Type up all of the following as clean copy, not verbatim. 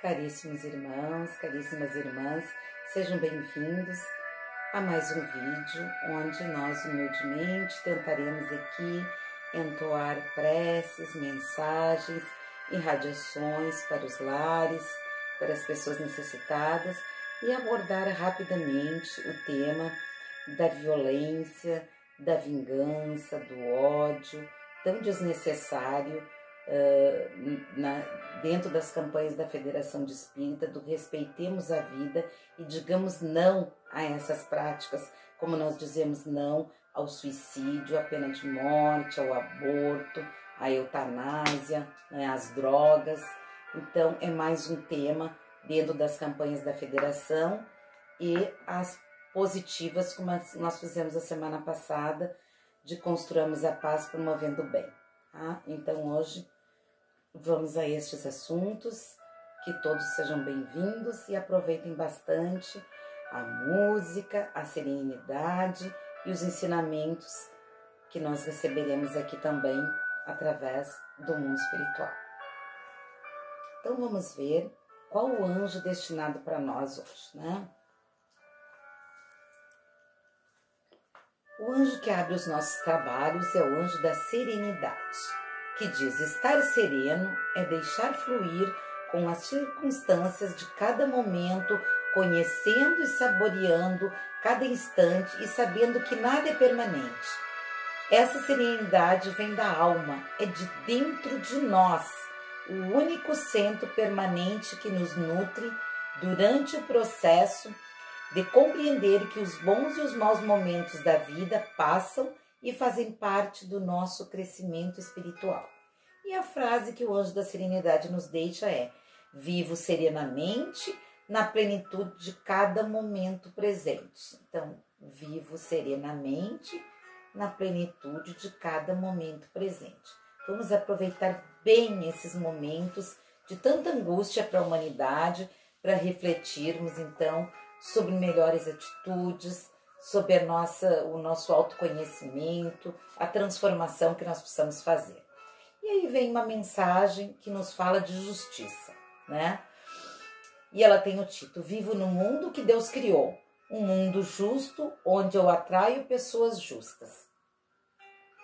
Caríssimos irmãos, caríssimas irmãs, sejam bem-vindos a mais um vídeo onde nós humildemente tentaremos aqui entoar preces, mensagens e radiações para os lares, para as pessoas necessitadas e abordar rapidamente o tema da violência, da vingança, do ódio tão desnecessário dentro das campanhas da Federação de Espírita, do respeitemos a vida e digamos não a essas práticas, como nós dizemos não ao suicídio, à pena de morte, ao aborto, à eutanásia, às drogas. Então é mais um tema dentro das campanhas da Federação e as positivas, como nós fizemos a semana passada, de Construamos a Paz promovendo o bem. Então hoje vamos a estes assuntos, que todos sejam bem-vindos e aproveitem bastante a música, a serenidade e os ensinamentos que nós receberemos aqui também através do mundo espiritual. Então vamos ver qual o anjo destinado para nós hoje, né? O anjo que abre os nossos trabalhos é o anjo da serenidade, que diz: estar sereno é deixar fluir com as circunstâncias de cada momento, conhecendo e saboreando cada instante e sabendo que nada é permanente. Essa serenidade vem da alma, é de dentro de nós, o único centro permanente que nos nutre durante o processo de compreender que os bons e os maus momentos da vida passam e fazem parte do nosso crescimento espiritual. E a frase que o anjo da serenidade nos deixa é: vivo serenamente na plenitude de cada momento presente. Então, vivo serenamente na plenitude de cada momento presente. Vamos aproveitar bem esses momentos de tanta angústia para a humanidade, para refletirmos então sobre melhores atitudes, sobre o nosso autoconhecimento, a transformação que nós precisamos fazer. E aí vem uma mensagem que nos fala de justiça, né? E ela tem o título: Vivo no mundo que Deus criou, um mundo justo onde eu atraio pessoas justas.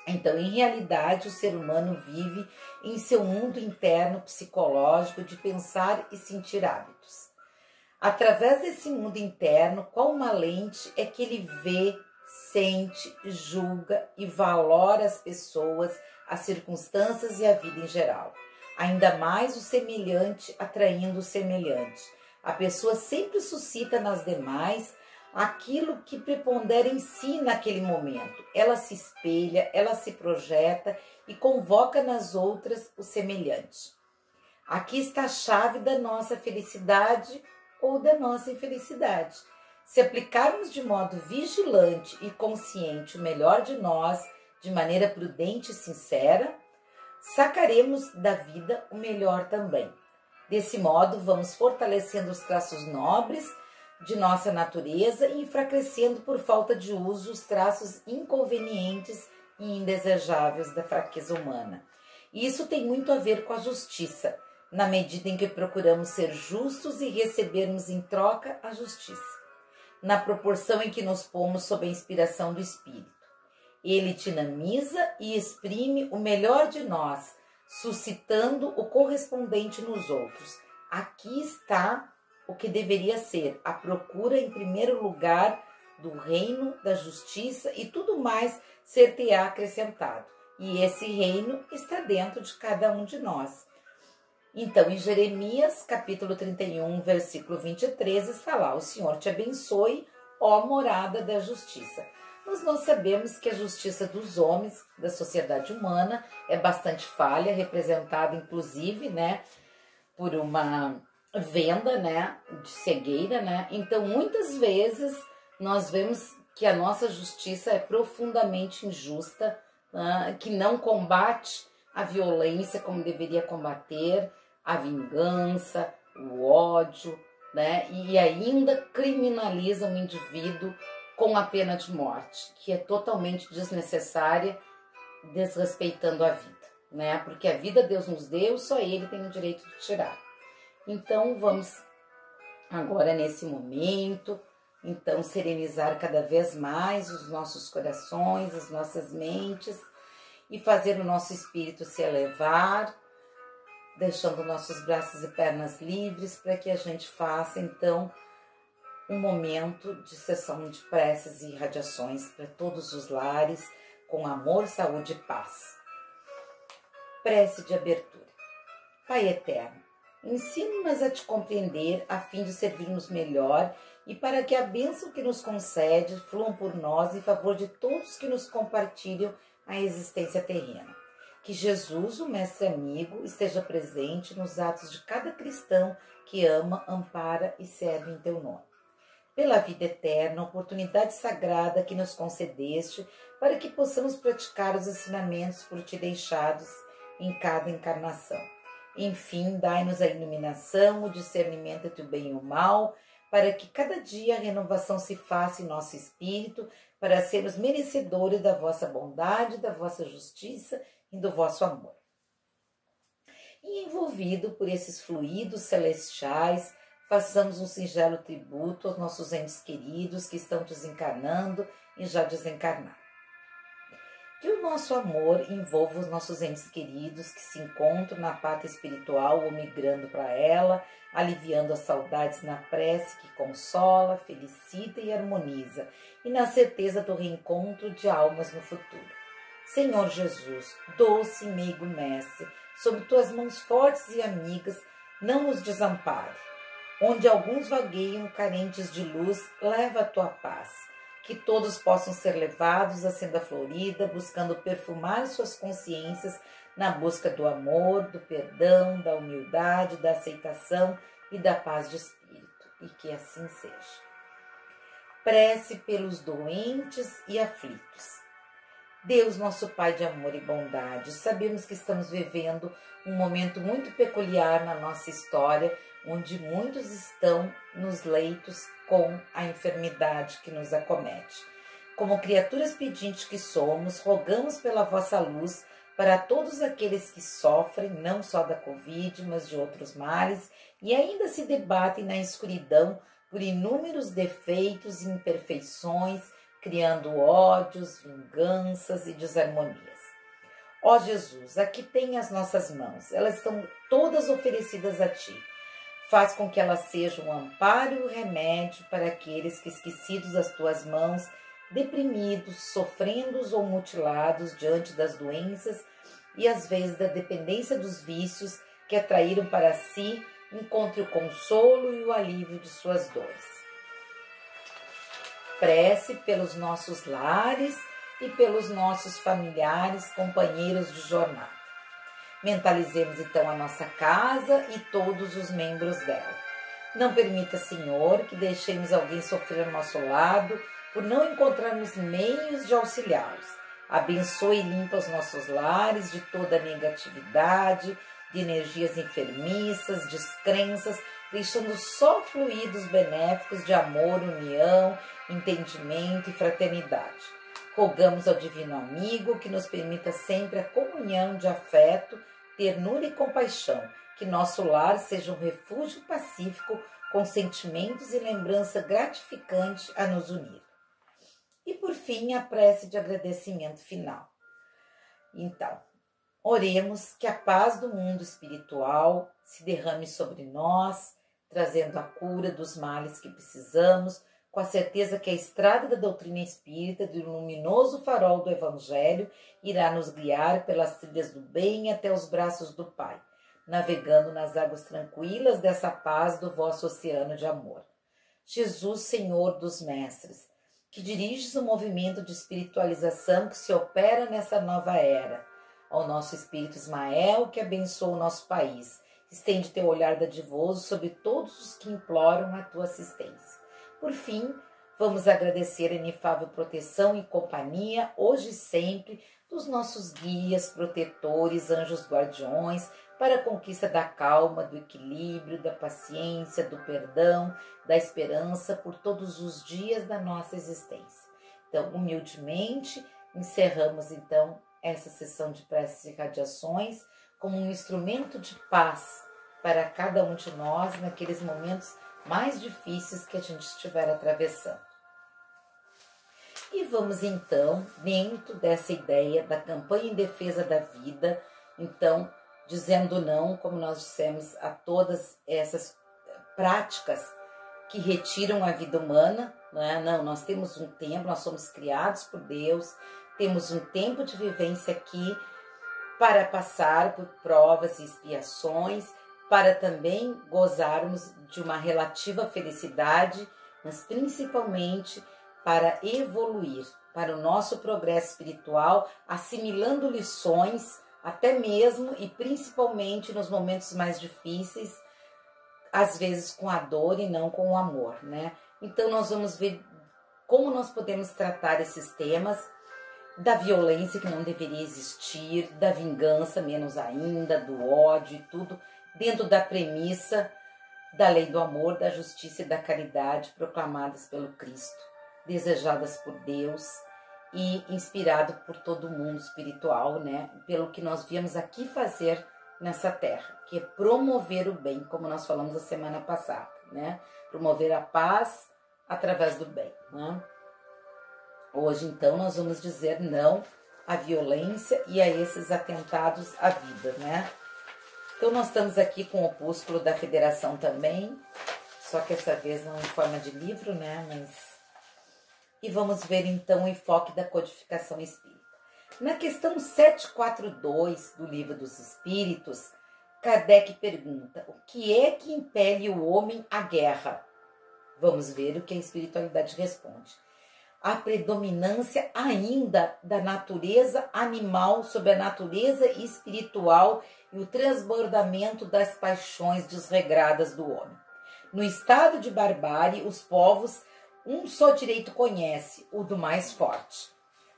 Então, em realidade, o ser humano vive em seu mundo interno psicológico de pensar e sentir hábitos. Através desse mundo interno, qual uma lente é que ele vê, sente, julga e valora as pessoas, as circunstâncias e a vida em geral. Ainda mais o semelhante atraindo o semelhante. A pessoa sempre suscita nas demais aquilo que prepondera em si naquele momento. Ela se espelha, ela se projeta e convoca nas outras o semelhante. Aqui está a chave da nossa felicidade ou da nossa infelicidade. Se aplicarmos de modo vigilante e consciente o melhor de nós, de maneira prudente e sincera, sacaremos da vida o melhor também. Desse modo, vamos fortalecendo os traços nobres de nossa natureza e enfraquecendo por falta de uso os traços inconvenientes e indesejáveis da fraqueza humana. E isso tem muito a ver com a justiça, na medida em que procuramos ser justos e recebermos em troca a justiça, na proporção em que nos pomos sob a inspiração do Espírito. Ele dinamiza e exprime o melhor de nós, suscitando o correspondente nos outros. Aqui está o que deveria ser a procura em primeiro lugar do reino, da justiça e tudo mais ser-te-á acrescentado. E esse reino está dentro de cada um de nós. Então, em Jeremias, capítulo 31, versículo 23, está lá: o Senhor te abençoe, ó morada da justiça. Mas nós sabemos que a justiça dos homens, da sociedade humana, é bastante falha, representada inclusive, né, por uma venda, né, de cegueira, né? Então, muitas vezes nós vemos que a nossa justiça é profundamente injusta, né, que não combate a violência como deveria combater, a vingança, o ódio, né? E ainda criminaliza o indivíduo com a pena de morte, que é totalmente desnecessária, desrespeitando a vida, né? Porque a vida Deus nos deu, só Ele tem o direito de tirar. Então vamos agora nesse momento, então serenizar cada vez mais os nossos corações, as nossas mentes e fazer o nosso espírito se elevar, deixando nossos braços e pernas livres para que a gente faça então um momento de sessão de preces e radiações para todos os lares, com amor, saúde e paz. Prece de abertura. Pai eterno, ensina-nos a te compreender a fim de servirmos melhor e para que a bênção que nos concede flua por nós em favor de todos que nos compartilham a existência terrena. Que Jesus, o Mestre amigo, esteja presente nos atos de cada cristão que ama, ampara e serve em teu nome. Pela vida eterna, oportunidade sagrada que nos concedeste para que possamos praticar os ensinamentos por ti deixados em cada encarnação. Enfim, dai-nos a iluminação, o discernimento entre o bem e o mal, para que cada dia a renovação se faça em nosso espírito, para sermos merecedores da vossa bondade, da vossa justiça e do vosso amor. E envolvido por esses fluidos celestiais, façamos um singelo tributo aos nossos entes queridos que estão desencarnando e já desencarnaram. Que o nosso amor envolva os nossos entes queridos que se encontram na pátria espiritual ou migrando para ela, aliviando as saudades na prece que consola, felicita e harmoniza, e na certeza do reencontro de almas no futuro. Senhor Jesus, doce e meigo mestre, sob tuas mãos fortes e amigas, não os desampare. Onde alguns vagueiam carentes de luz, leva a tua paz. Que todos possam ser levados à senda florida, buscando perfumar suas consciências na busca do amor, do perdão, da humildade, da aceitação e da paz de espírito. E que assim seja. Prece pelos doentes e aflitos. Deus, nosso Pai de amor e bondade, sabemos que estamos vivendo um momento muito peculiar na nossa história, onde muitos estão nos leitos com a enfermidade que nos acomete. Como criaturas pedintes que somos, rogamos pela vossa luz para todos aqueles que sofrem, não só da Covid, mas de outros males, e ainda se debatem na escuridão por inúmeros defeitos e imperfeições, criando ódios, vinganças e desarmonias. Ó Jesus, aqui tem as nossas mãos, elas estão todas oferecidas a Ti. Faz com que elas sejam um amparo e um remédio para aqueles que, esquecidos das Tuas mãos, deprimidos, sofrendo ou mutilados diante das doenças e às vezes da dependência dos vícios que atraíram para si, encontre o consolo e o alívio de suas dores. Prece pelos nossos lares e pelos nossos familiares, companheiros de jornada. Mentalizemos então a nossa casa e todos os membros dela. Não permita, Senhor, que deixemos alguém sofrer ao nosso lado por não encontrarmos meios de auxiliá-los. Abençoe e limpa os nossos lares de toda negatividade, de energias enfermiças, descrenças, deixando só fluidos benéficos de amor, união, entendimento e fraternidade. Rogamos ao Divino Amigo que nos permita sempre a comunhão de afeto, ternura e compaixão, que nosso lar seja um refúgio pacífico com sentimentos e lembrança gratificante a nos unir. E por fim, a prece de agradecimento final. Então, oremos que a paz do mundo espiritual se derrame sobre nós, trazendo a cura dos males que precisamos, com a certeza que a estrada da doutrina espírita, do luminoso farol do Evangelho, irá nos guiar pelas trilhas do bem até os braços do Pai, navegando nas águas tranquilas dessa paz do vosso oceano de amor. Jesus, Senhor dos Mestres, que diriges o movimento de espiritualização que se opera nessa nova era, ao nosso Espírito Ismael, que abençoa o nosso país, estende teu olhar dadivoso sobre todos os que imploram a tua assistência. Por fim, vamos agradecer a inefável proteção e companhia, hoje e sempre, dos nossos guias, protetores, anjos guardiões, para a conquista da calma, do equilíbrio, da paciência, do perdão, da esperança por todos os dias da nossa existência. Então, humildemente, encerramos então essa sessão de preces e radiações como um instrumento de paz para cada um de nós naqueles momentos mais difíceis que a gente estiver atravessando. E vamos então, dentro dessa ideia da campanha em defesa da vida, então, dizendo não, como nós dissemos, a todas essas práticas que retiram a vida humana, não, nós temos um tempo, nós somos criados por Deus, temos um tempo de vivência aqui para passar por provas e expiações, para também gozarmos de uma relativa felicidade, mas principalmente para evoluir, para o nosso progresso espiritual, assimilando lições, até mesmo e principalmente nos momentos mais difíceis, às vezes com a dor e não com o amor, né? Então nós vamos ver como nós podemos tratar esses temas, da violência que não deveria existir, da vingança menos ainda, do ódio e tudo, dentro da premissa da lei do amor, da justiça e da caridade proclamadas pelo Cristo, desejadas por Deus e inspirado por todo o mundo espiritual, né? Pelo que nós viemos aqui fazer nessa terra, que é promover o bem, como nós falamos a semana passada, né? Promover a paz através do bem, né? Hoje, então, nós vamos dizer não à violência e a esses atentados à vida, né? Então, nós estamos aqui com o opúsculo da Federação também, só que essa vez não em forma de livro, né? E vamos ver, então, o enfoque da codificação espírita. Na questão 742 do Livro dos Espíritos, Kardec pergunta: o que é que impele o homem à guerra? Vamos ver o que a espiritualidade responde. A predominância ainda da natureza animal sobre a natureza espiritual e o transbordamento das paixões desregradas do homem. No estado de barbárie, os povos um só direito conhece, o do mais forte.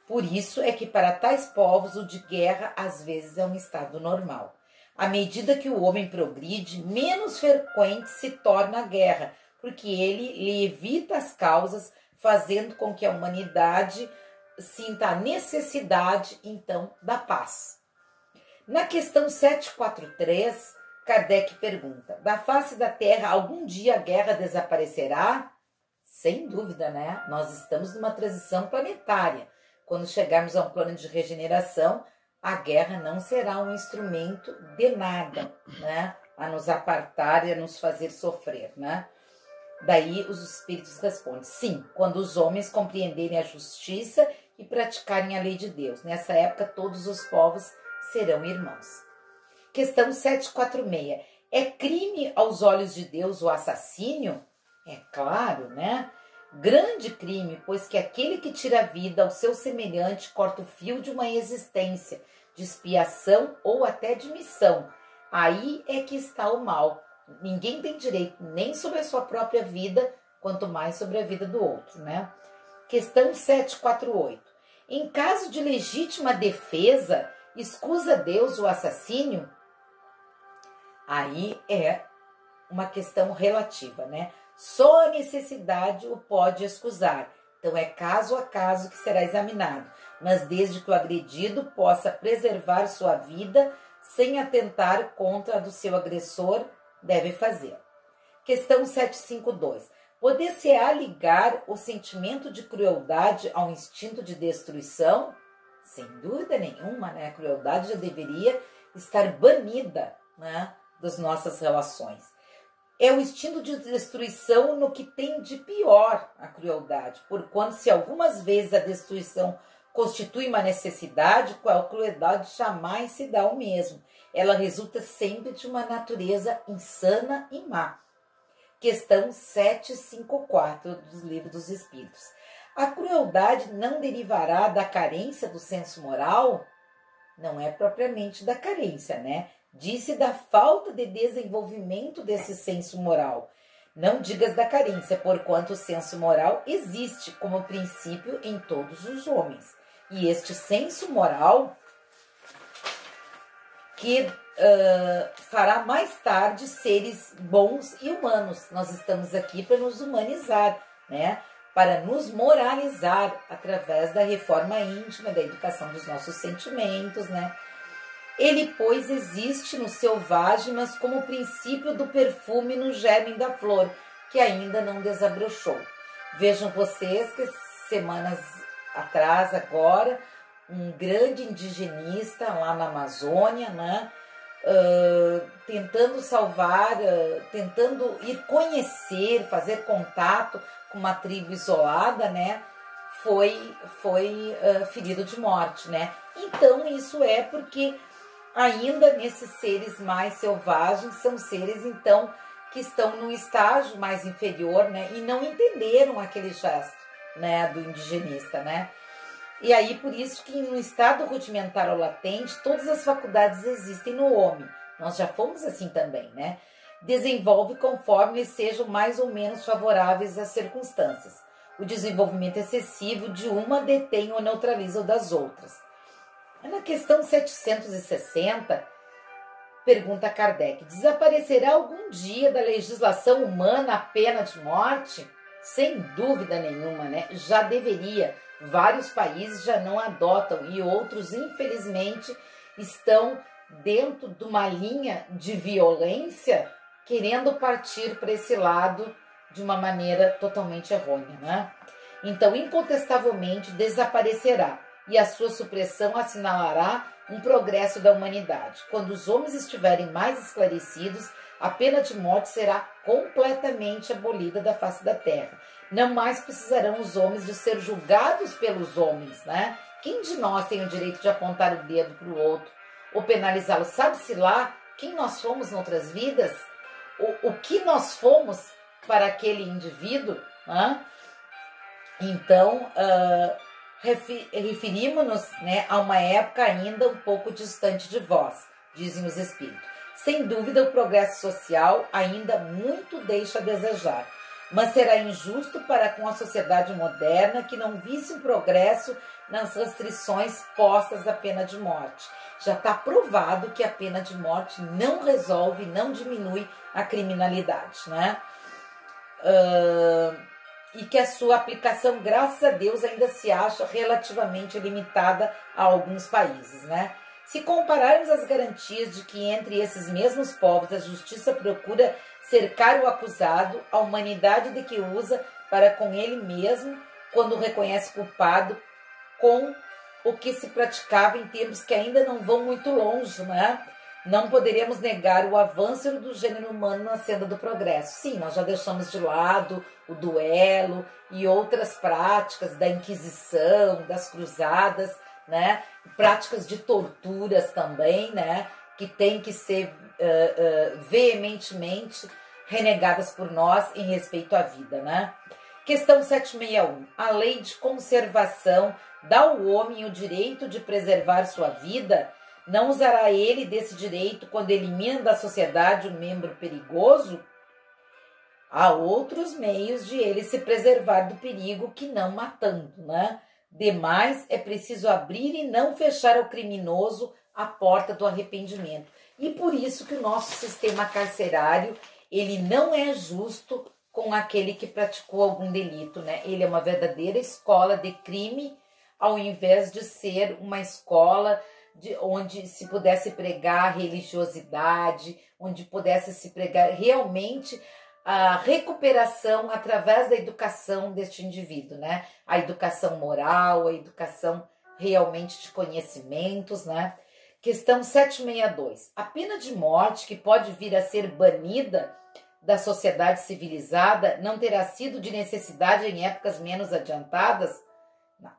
Por isso é que para tais povos o de guerra às vezes é um estado normal. À medida que o homem progride, menos frequente se torna a guerra, porque ele lhe evita as causas, fazendo com que a humanidade sinta a necessidade, então, da paz. Na questão 743, Kardec pergunta: da face da Terra, algum dia a guerra desaparecerá? Sem dúvida, né? Nós estamos numa transição planetária. Quando chegarmos a um plano de regeneração, a guerra não será um instrumento de nada, né? A nos apartar e a nos fazer sofrer, né? Daí os espíritos respondem: sim, quando os homens compreenderem a justiça e praticarem a lei de Deus. Nessa época, todos os povos serão irmãos. Questão 746. É crime aos olhos de Deus o assassínio? É claro, né? Grande crime, pois que aquele que tira a vida ao seu semelhante corta o fio de uma existência, de expiação ou até de missão. Aí é que está o mal. Ninguém tem direito nem sobre a sua própria vida, quanto mais sobre a vida do outro, né? Questão 748. Em caso de legítima defesa, escusa Deus o assassínio? Aí é uma questão relativa, né? Só a necessidade o pode excusar. Então é caso a caso que será examinado, mas desde que o agredido possa preservar sua vida sem atentar contra a do seu agressor, deve fazer. Questão 752. Poder-se-á ligar o sentimento de crueldade ao instinto de destruição? Sem dúvida nenhuma, né? A crueldade já deveria estar banida, né, das nossas relações. É o instinto de destruição no que tem de pior a crueldade, porquanto se algumas vezes a destruição constitui uma necessidade, com a crueldade jamais se dá o mesmo. Ela resulta sempre de uma natureza insana e má. Questão 754 dos Livros dos Espíritos. A crueldade não derivará da carência do senso moral? Não é propriamente da carência, né? Disse da falta de desenvolvimento desse senso moral. Não digas da carência, porquanto o senso moral existe como princípio em todos os homens. E este senso moral que fará mais tarde seres bons e humanos. Nós estamos aqui para nos humanizar, né? Para nos moralizar através da reforma íntima, da educação dos nossos sentimentos, né? Ele, pois, existe no selvagem, mas como o princípio do perfume no germe da flor, que ainda não desabrochou. Vejam vocês que semanas atrás, agora, um grande indigenista lá na Amazônia, né, tentando salvar, tentando ir conhecer, fazer contato com uma tribo isolada, né, foi ferido de morte, né? Então isso é porque ainda nesses seres mais selvagens são seres então que estão num estágio mais inferior, né, e não entenderam aquele gesto, né, do indigenista, né? E aí por isso que no estado rudimentar ou latente todas as faculdades existem no homem. Nós já fomos assim também, né? Desenvolve conforme eles sejam mais ou menos favoráveis às circunstâncias. O desenvolvimento excessivo de uma detém ou neutraliza o das outras. Na questão 760, pergunta Kardec: desaparecerá algum dia da legislação humana a pena de morte? Sem dúvida nenhuma, né? Já deveria. Vários países já não adotam e outros, infelizmente, estão dentro de uma linha de violência, querendo partir para esse lado de uma maneira totalmente errônea, né? Então, incontestavelmente, desaparecerá e a sua supressão assinalará um progresso da humanidade. Quando os homens estiverem mais esclarecidos, a pena de morte será completamente abolida da face da terra. Não mais precisarão os homens de ser julgados pelos homens, né? Quem de nós tem o direito de apontar o dedo para o outro ou penalizá-lo? Sabe-se lá quem nós fomos em outras vidas? O que nós fomos para aquele indivíduo, né? Então, referimos-nos, né, a uma época ainda um pouco distante de vós, dizem os espíritos. Sem dúvida, o progresso social ainda muito deixa a desejar, mas será injusto para com a sociedade moderna que não visse um progresso nas restrições postas à pena de morte. Já está provado que a pena de morte não resolve, não diminui a criminalidade, né? E que a sua aplicação, graças a Deus, ainda se acha relativamente limitada a alguns países, né? Se compararmos as garantias de que entre esses mesmos povos a justiça procura cercar o acusado, a humanidade de que usa para com ele mesmo, quando o reconhece culpado, com o que se praticava em tempos que ainda não vão muito longe, né? Não poderíamos negar o avanço do gênero humano na senda do progresso. Sim, nós já deixamos de lado o duelo e outras práticas da Inquisição, das cruzadas, né? Práticas de torturas também, né? Que tem que ser veementemente renegadas por nós em respeito à vida, né? Questão 761. A lei de conservação dá ao homem o direito de preservar sua vida. Não usará ele desse direito quando elimina da sociedade um membro perigoso? Há outros meios de ele se preservar do perigo que não matando, né? Demais, é preciso abrir e não fechar ao criminoso a porta do arrependimento. E por isso que o nosso sistema carcerário, ele não é justo com aquele que praticou algum delito, né? Ele é uma verdadeira escola de crime, ao invés de ser uma escola onde se pudesse pregar religiosidade, onde pudesse se pregar realmente a recuperação através da educação deste indivíduo, né? A educação moral, a educação realmente de conhecimentos, né? Questão 762. A pena de morte, que pode vir a ser banida da sociedade civilizada, não terá sido de necessidade em épocas menos adiantadas? Não.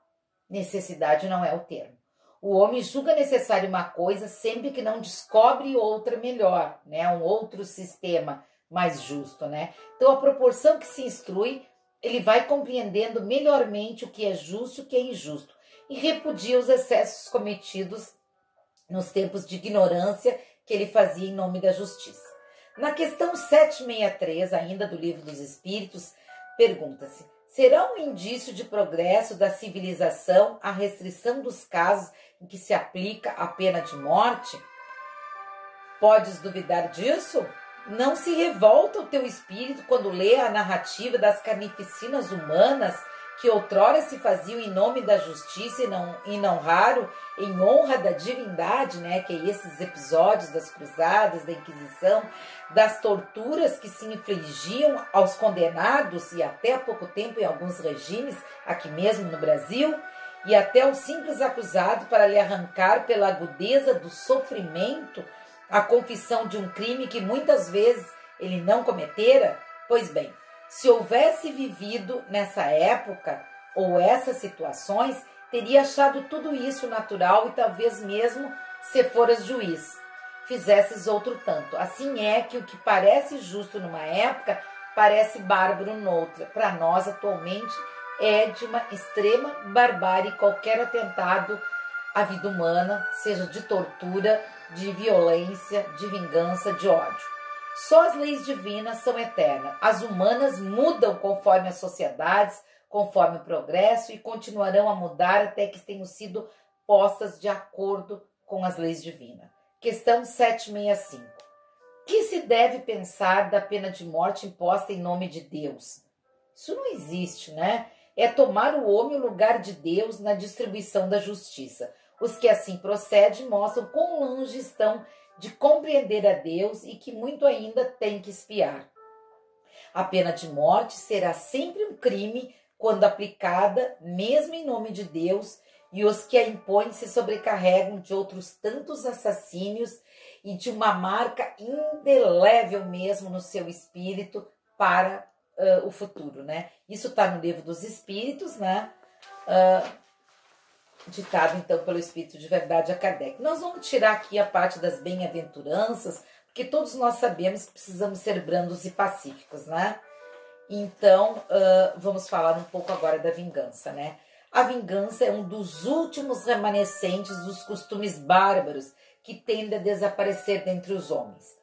Necessidade não é o termo. O homem julga necessário uma coisa sempre que não descobre outra melhor, né? Um outro sistema mais justo, né? Então, a proporção que se instrui, ele vai compreendendo melhormente o que é justo e o que é injusto e repudia os excessos cometidos nos tempos de ignorância que ele fazia em nome da justiça. Na questão 763, ainda do Livro dos Espíritos, pergunta-se: será um indício de progresso da civilização a restrição dos casos em que se aplica a pena de morte? Podes duvidar disso? Não se revolta o teu espírito quando lê a narrativa das carnificinas humanas que outrora se faziam em nome da justiça e não raro em honra da divindade, né? Que é esses episódios das cruzadas, da Inquisição, das torturas que se infligiam aos condenados e até há pouco tempo em alguns regimes, aqui mesmo no Brasil, e até o simples acusado para lhe arrancar pela agudeza do sofrimento a confissão de um crime que muitas vezes ele não cometera. Pois bem, se houvesse vivido nessa época ou essas situações, teria achado tudo isso natural e talvez mesmo, se foras juiz, fizesses outro tanto. Assim é que o que parece justo numa época parece bárbaro noutra. Para nós, atualmente, é de uma extrema barbárie qualquer atentado à vida humana, seja de tortura, de violência, de vingança, de ódio. Só as leis divinas são eternas. As humanas mudam conforme as sociedades, conforme o progresso, e continuarão a mudar até que tenham sido postas de acordo com as leis divinas. Questão 765. Que se deve pensar da pena de morte imposta em nome de Deus? Isso não existe, né? É tomar o homem o lugar de Deus na distribuição da justiça. Os que assim procedem mostram quão longe estão de compreender a Deus e que muito ainda tem que espiar. A pena de morte será sempre um crime quando aplicada, mesmo em nome de Deus, e os que a impõem se sobrecarregam de outros tantos assassínios e de uma marca indelével mesmo no seu espírito para o futuro, né? Isso está no Livro dos Espíritos, né? Ditado então pelo Espírito de Verdade a Kardec. Nós vamos tirar aqui a parte das bem-aventuranças, porque todos nós sabemos que precisamos ser brandos e pacíficos, né? Então, vamos falar um pouco agora da vingança, né? A vingança é um dos últimos remanescentes dos costumes bárbaros que tende a desaparecer dentre os homens.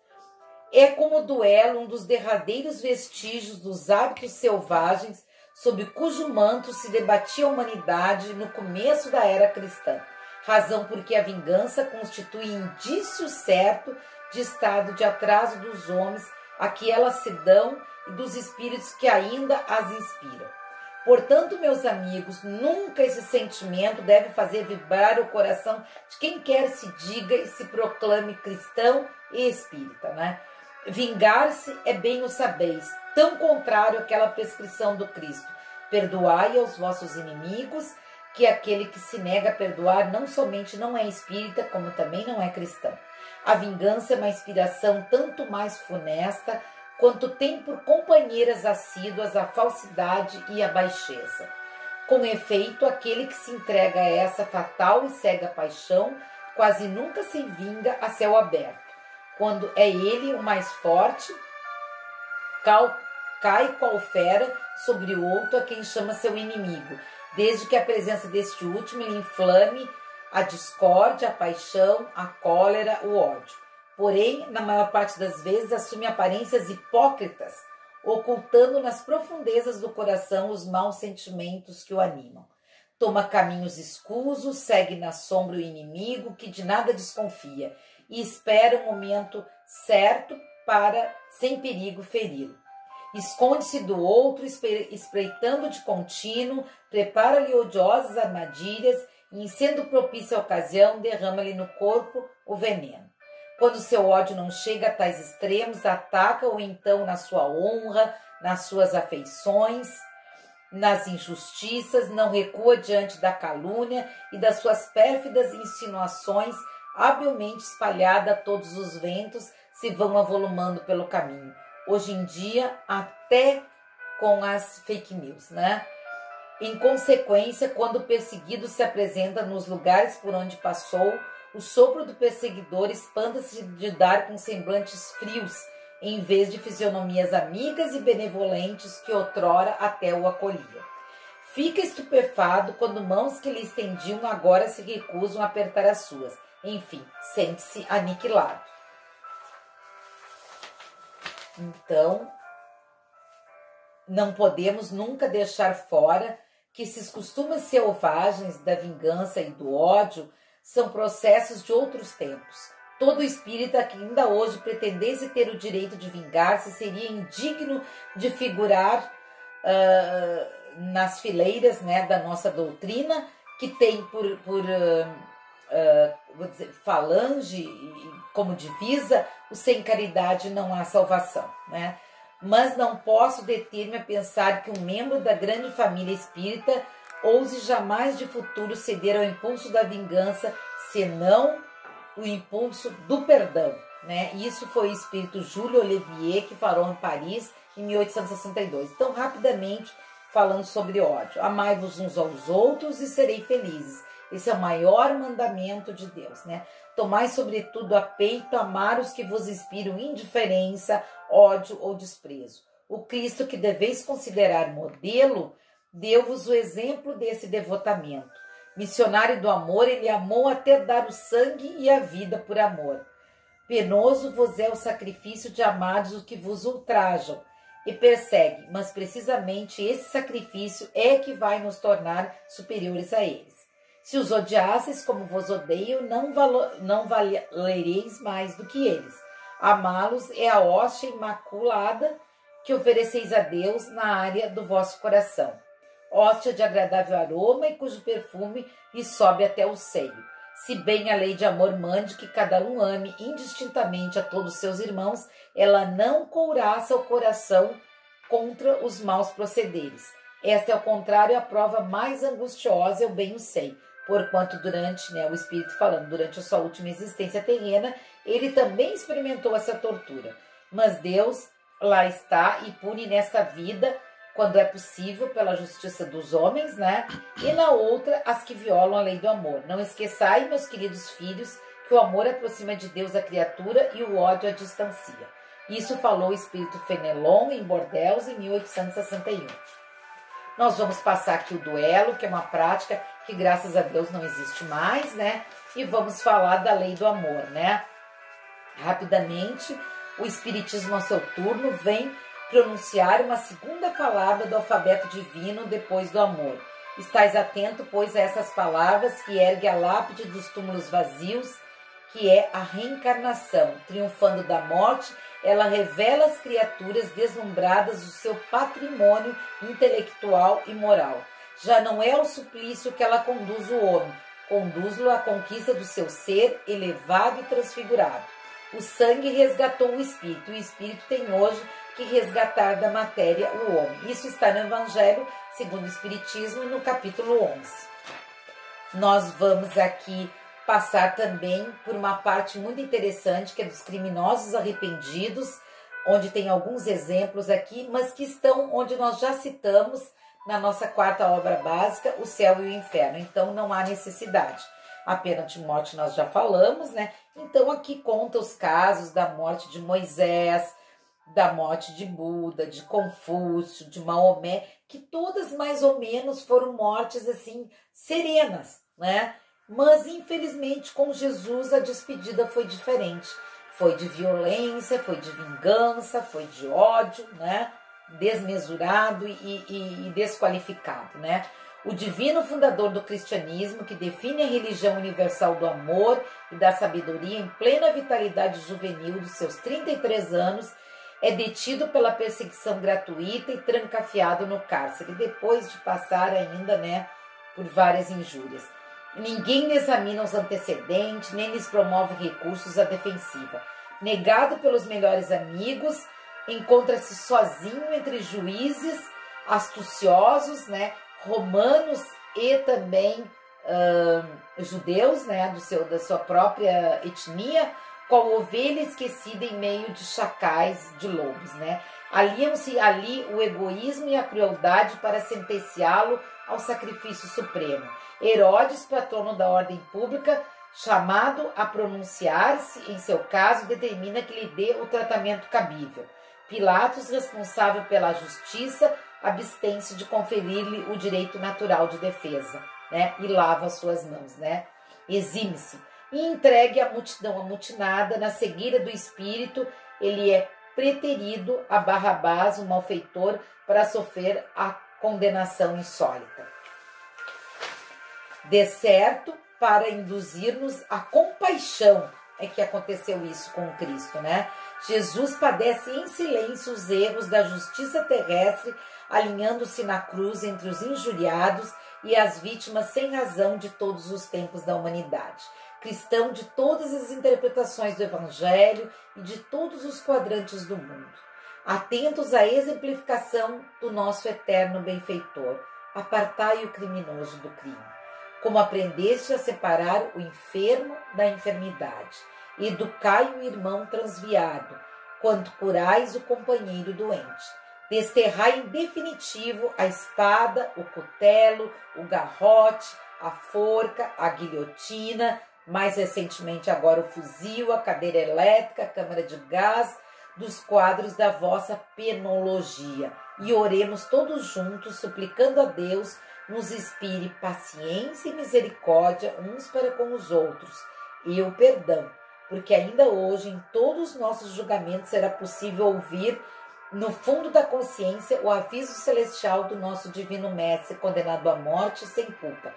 É como o duelo um dos derradeiros vestígios dos hábitos selvagens sob cujo manto se debatia a humanidade no começo da era cristã, razão porque a vingança constitui indício certo de estado de atraso dos homens a que elas se dão e dos espíritos que ainda as inspiram. Portanto, meus amigos, nunca esse sentimento deve fazer vibrar o coração de quem quer se diga e se proclame cristão e espírita, né? Vingar-se é bem o sabeis, tão contrário àquela prescrição do Cristo. Perdoai aos vossos inimigos, que aquele que se nega a perdoar não somente não é espírita, como também não é cristão. A vingança é uma inspiração tanto mais funesta, quanto tem por companheiras assíduas a falsidade e a baixeza. Com efeito, aquele que se entrega a essa fatal e cega paixão, quase nunca se vinga a céu aberto. Quando é ele o mais forte, cai qual fera sobre o outro a quem chama seu inimigo, desde que a presença deste último lhe inflame a discórdia, a paixão, a cólera, o ódio. Porém, na maior parte das vezes, assume aparências hipócritas, ocultando nas profundezas do coração os maus sentimentos que o animam. Toma caminhos escusos, segue na sombra o inimigo, que de nada desconfia, e espera o momento certo para, sem perigo, feri-lo. Esconde-se do outro, espreitando de contínuo, prepara-lhe odiosas armadilhas e, em sendo propícia a ocasião, derrama-lhe no corpo o veneno. Quando seu ódio não chega a tais extremos, ataca-o então na sua honra, nas suas afeições, nas injustiças, não recua diante da calúnia e das suas pérfidas insinuações, habilmente espalhada a todos os ventos, se vão avolumando pelo caminho. Hoje em dia, até com as fake news, né? Em consequência, quando o perseguido se apresenta nos lugares por onde passou, o sopro do perseguidor espanta-se de dar com semblantes frios, em vez de fisionomias amigas e benevolentes que outrora até o acolhiam. Fica estupefado quando mãos que lhe estendiam agora se recusam a apertar as suas. Enfim, sente-se aniquilado. Então, não podemos nunca deixar fora que esses costumes selvagens da vingança e do ódio são processos de outros tempos. Todo espírita que ainda hoje pretendesse ter o direito de vingar-se seria indigno de figurar nas fileiras, né, da nossa doutrina, que tem vou dizer, falange como divisa, o sem caridade não há salvação, né? Mas não posso deter-me a pensar que um membro da grande família espírita ouse jamais de futuro ceder ao impulso da vingança, senão o impulso do perdão, né? Isso foi o espírito Júlio Olivier que falou em Paris em 1862. Então, rapidamente, falando sobre ódio. Amai-vos uns aos outros e serei felizes. Esse é o maior mandamento de Deus, né? Tomai sobretudo a peito amar os que vos inspiram indiferença, ódio ou desprezo. O Cristo que deveis considerar modelo, deu-vos o exemplo desse devotamento. Missionário do amor, ele amou até dar o sangue e a vida por amor. Penoso vos é o sacrifício de amados os que vos ultrajam e perseguem, mas precisamente esse sacrifício é que vai nos tornar superiores a eles. Se os odiasseis como vos odeio, não valereis mais do que eles. Amá-los é a hóstia imaculada que ofereceis a Deus na área do vosso coração. Hóstia de agradável aroma e cujo perfume lhe sobe até o seio. Se bem a lei de amor mande que cada um ame indistintamente a todos seus irmãos, ela não couraça o coração contra os maus procederes. Esta é, ao contrário, a prova mais angustiosa, eu bem o sei. Porquanto durante, o Espírito falando, durante a sua última existência terrena, ele também experimentou essa tortura. Mas Deus lá está e pune nessa vida, quando é possível, pela justiça dos homens, né? E na outra, as que violam a lei do amor. Não esqueçai, meus queridos filhos, que o amor aproxima de Deus a criatura e o ódio a distancia. Isso falou o espírito Fenelon em Bordeaux em 1861. Nós vamos passar aqui o duelo, que é uma prática que, graças a Deus, não existe mais, né? E vamos falar da lei do amor, né? Rapidamente, o Espiritismo, ao seu turno, vem pronunciar uma segunda palavra do alfabeto divino depois do amor. Estais atento, pois, a essas palavras que ergue a lápide dos túmulos vazios, que é a reencarnação. Triunfando da morte, ela revela às criaturas deslumbradas o seu patrimônio intelectual e moral. Já não é ao suplício que ela conduz o homem, conduz-lo à conquista do seu ser elevado e transfigurado. O sangue resgatou o espírito tem hoje que resgatar da matéria o homem. Isso está no Evangelho segundo o Espiritismo, no capítulo 11. Nós vamos aqui passar também por uma parte muito interessante, que é dos criminosos arrependidos, onde tem alguns exemplos aqui, mas que estão onde nós já citamos na nossa quarta obra básica, O Céu e o Inferno. Então, não há necessidade. A pena de morte nós já falamos, né? Então, aqui conta os casos da morte de Moisés, da morte de Buda, de Confúcio, de Maomé, que todas mais ou menos foram mortes, assim, serenas, né? Mas, infelizmente, com Jesus a despedida foi diferente. Foi de violência, foi de vingança, foi de ódio, né? Desmesurado e desqualificado, né? O divino fundador do cristianismo, que define a religião universal do amor e da sabedoria em plena vitalidade juvenil dos seus 33 anos, é detido pela perseguição gratuita e trancafiado no cárcere, depois de passar ainda, né, por várias injúrias. Ninguém lhe examina os antecedentes, nem lhes promove recursos à defensiva. Negado pelos melhores amigos, encontra-se sozinho entre juízes astuciosos, né, romanos e também judeus, né, da sua própria etnia, qual ovelha esquecida em meio de chacais, de lobos, né? Aliam-se ali o egoísmo e a crueldade para sentenciá-lo ao sacrifício supremo. Herodes, patrono da ordem pública, chamado a pronunciar-se em seu caso, determina que lhe dê o tratamento cabível. Pilatos, responsável pela justiça, abstém-se de conferir-lhe o direito natural de defesa, né? E lava suas mãos, né? Exime-se e entregue à multidão amutinada. Na cegueira do espírito, ele é preterido a Barrabás, o malfeitor, para sofrer a condenação insólita. De certo, para induzir-nos à compaixão é que aconteceu isso com Cristo, né? Jesus padece em silêncio os erros da justiça terrestre, alinhando-se na cruz entre os injuriados e as vítimas sem razão de todos os tempos da humanidade. Cristão de todas as interpretações do Evangelho e de todos os quadrantes do mundo. Atentos à exemplificação do nosso eterno benfeitor, apartai o criminoso do crime. Como aprendeste a separar o enfermo da enfermidade, educai o irmão transviado, quando curais o companheiro doente. Desterrai em definitivo a espada, o cutelo, o garrote, a forca, a guilhotina, mais recentemente agora o fuzil, a cadeira elétrica, a câmara de gás, dos quadros da vossa penologia. E oremos todos juntos, suplicando a Deus, nos inspire paciência e misericórdia uns para com os outros, e o perdão, porque ainda hoje em todos os nossos julgamentos será possível ouvir no fundo da consciência o aviso celestial do nosso divino mestre condenado à morte sem culpa.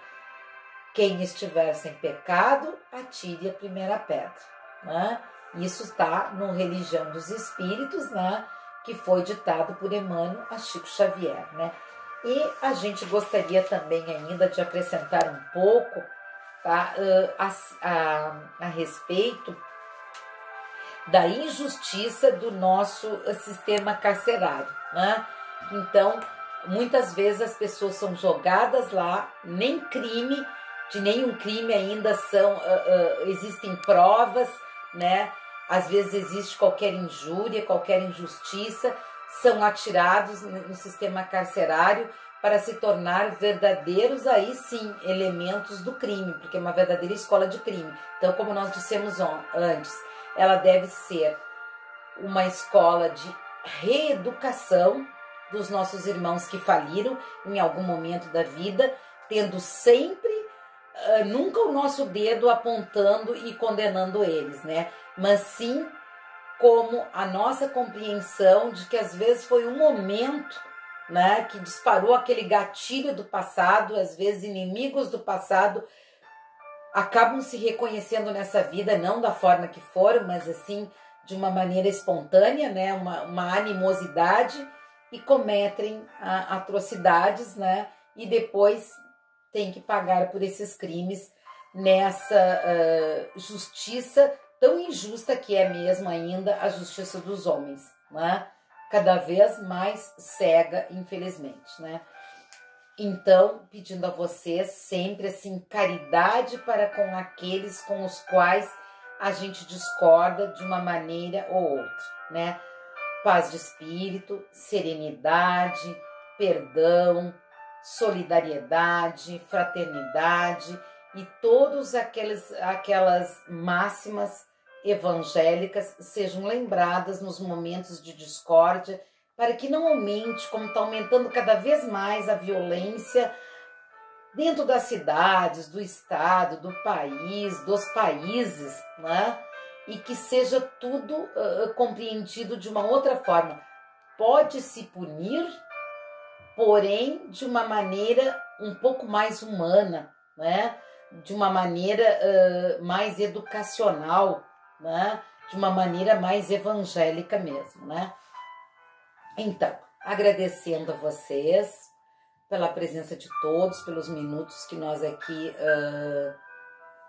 Quem estiver sem pecado, atire a primeira pedra, né? Isso está no Religião dos Espíritos, né? Que foi ditado por Emmanuel a Chico Xavier, né? E a gente gostaria também ainda de acrescentar um pouco, tá, a respeito da injustiça do nosso sistema carcerário, né? Então, muitas vezes as pessoas são jogadas lá, nem crime, de nenhum crime ainda existem provas, né? Às vezes existe qualquer injúria, qualquer injustiça, são atirados no sistema carcerário para se tornar verdadeiros, aí sim, elementos do crime, porque é uma verdadeira escola de crime. Então, como nós dissemos antes, ela deve ser uma escola de reeducação dos nossos irmãos que faliram em algum momento da vida, tendo sempre, nunca o nosso dedo apontando e condenando eles, né? Mas sim como a nossa compreensão de que às vezes foi um momento, né, que disparou aquele gatilho do passado. Às vezes inimigos do passado acabam se reconhecendo nessa vida, não da forma que foram, mas assim, de uma maneira espontânea, né, uma animosidade, e cometem atrocidades, né, e depois tem que pagar por esses crimes nessa justiça tão injusta que é mesmo ainda a justiça dos homens, né? Cada vez mais cega, infelizmente, né? Então, pedindo a vocês sempre assim, caridade para com aqueles com os quais a gente discorda de uma maneira ou outra, né? Paz de espírito, serenidade, perdão, solidariedade, fraternidade e todas aquelas máximas evangélicas sejam lembradas nos momentos de discórdia, para que não aumente, como está aumentando cada vez mais a violência dentro das cidades, do estado, do país, dos países, né? E que seja tudo compreendido de uma outra forma. Pode-se punir, porém de uma maneira um pouco mais humana, né? De uma maneira mais educacional, né? De uma maneira mais evangélica mesmo, né? Então, agradecendo a vocês pela presença de todos, pelos minutos que nós aqui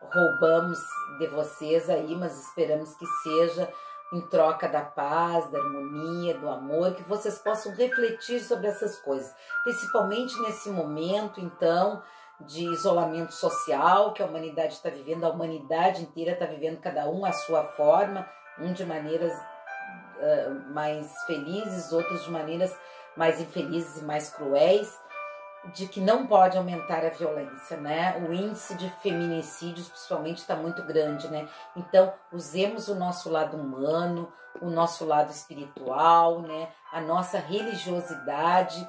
roubamos de vocês aí, mas esperamos que seja em troca da paz, da harmonia, do amor, que vocês possam refletir sobre essas coisas, principalmente nesse momento, então, de isolamento social que a humanidade está vivendo, a humanidade inteira está vivendo, cada um à sua forma, de maneiras mais felizes, outros de maneiras mais infelizes e mais cruéis, de que não pode aumentar a violência, né? O índice de feminicídios, principalmente, está muito grande, né? Então, usemos o nosso lado humano, o nosso lado espiritual, né? A nossa religiosidade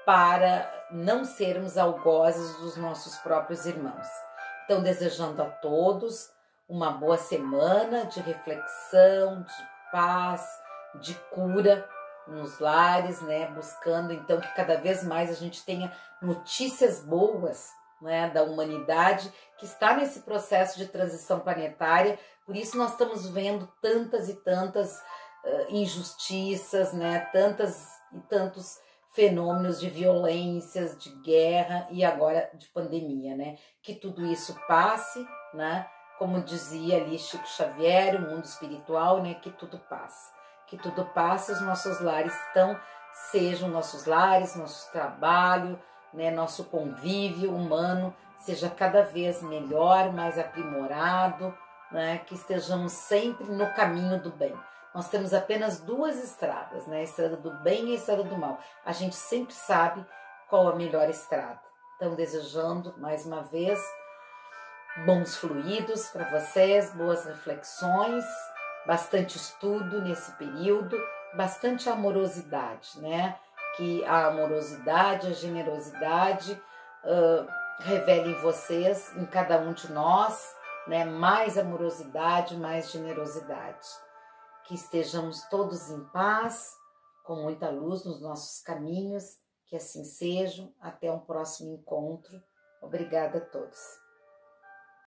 para não sermos algozes dos nossos próprios irmãos. Então, desejando a todos uma boa semana de reflexão, de paz, de cura nos lares, né? Buscando então que cada vez mais a gente tenha notícias boas, né, da humanidade, que está nesse processo de transição planetária. Por isso nós estamos vendo tantas e tantas injustiças, né, tantas e tantos fenômenos de violências, de guerra e agora de pandemia, né? Que tudo isso passe, né? Como dizia ali Chico Xavier, o mundo espiritual, né? Que tudo passe. Que tudo passe, os nossos lares sejam nossos lares, nosso trabalho, né? Nosso convívio humano seja cada vez melhor, mais aprimorado, né? Que estejamos sempre no caminho do bem. Nós temos apenas duas estradas, né? A estrada do bem e a estrada do mal. A gente sempre sabe qual a melhor estrada. Então, desejando mais uma vez bons fluidos para vocês, boas reflexões, bastante estudo nesse período, bastante amorosidade, né? Que a amorosidade, a generosidade revelem vocês, em cada um de nós, né? Mais amorosidade, mais generosidade. Que estejamos todos em paz, com muita luz nos nossos caminhos, que assim sejam. Até um próximo encontro. Obrigada a todos.